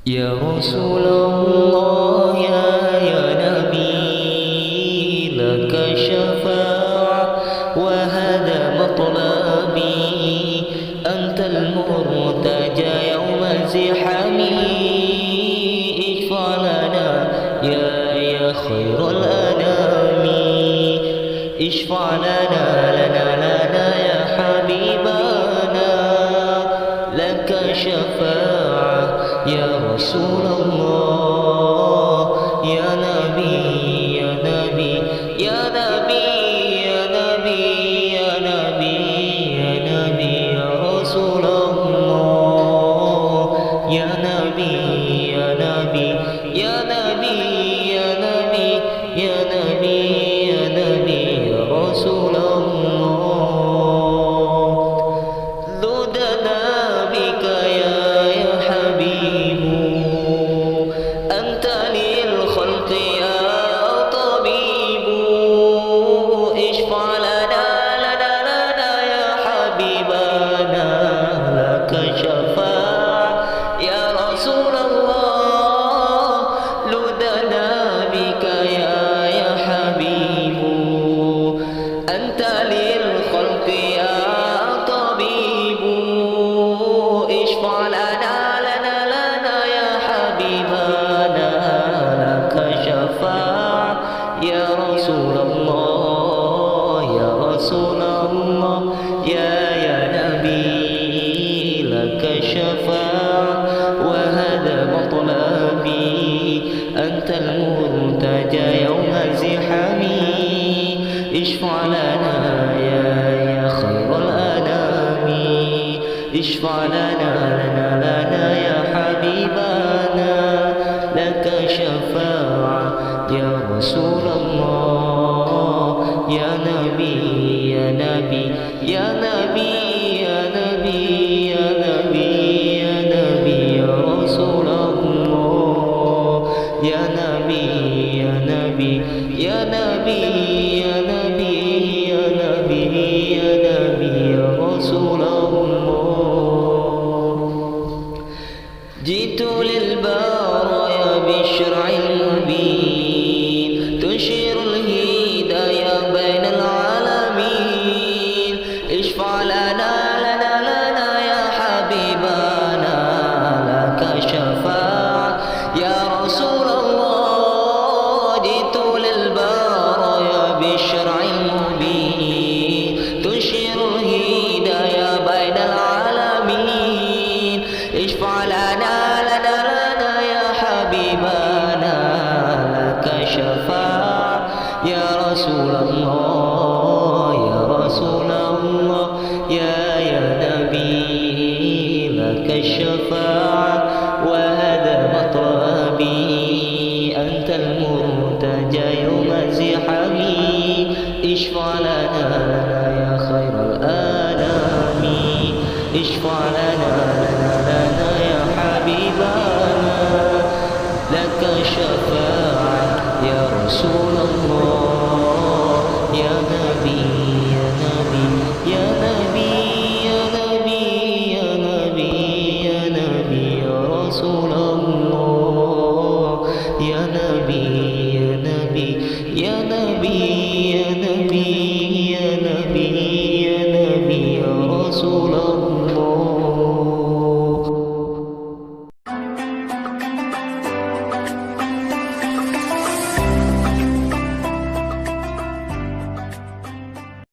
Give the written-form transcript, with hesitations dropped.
يا رسول الله يا نبي لك شفاعة وهذا مطلبي أنت المرتجى يوم الزحام اشفع لنا يا خير الأنام اشفع لنا يا حبيبنا لك شفاعة يا رسول الله يا نبي يا نبي يا نبي يا نبي يا نبي يا نبي يا رسول الله يا نبي يا نبي يا نبي يا نبي يا نبي يا نبي يا رسول الله ذدنا بك يا حبيب أنت للخلق يا طبيب اشفع لنا يا حبيبنا لك شفاعة يا رسول الله لدنا بك يا حبيب أنت للخلق يا طبيب اشفع لنا يا حبيبنا لك شفاعة يا رسول الله يا رسول الله يا نبي لك شفاعة وهذا مطلبي أنت المرتجى يوم الزحام اشفع لنا يا خير الأنام اشفع لنا يا حبيبنا لك شفاعة يا رسول الله يا نبي يا نبي يا نبي يا نبي يا نبي يا نبي يا رسول الله يا نبي يا نبي يا نبي يا نبي يا نبي يا نبي يا رسول الله جئت للبرايا بالشرع المبين تشير الهدايا بين العالمين اشفع لنا يا حبيبنا لك شفاعة يا رسول الله جئت للبرايا بالشرع المبين تشير الهدايا بين العالمين اشفع لنا يا حبيبنا لك شفاعة يا رسول الله يا رسول الله يا نبي لك الشفاعة وهذا مطلبي أنت المرتجى يوم الزحام اشفع لنا يا خير الأنام اشفع لنا يا حبيبنا لك شفاعة يا رسول الله يا نبي يا نبي يا نبي يا نبي يا نبي يا نبي يا رسول الله يا نبي يا نبي يا نبي يا نبي يا نبي يا نبي يا رسول الله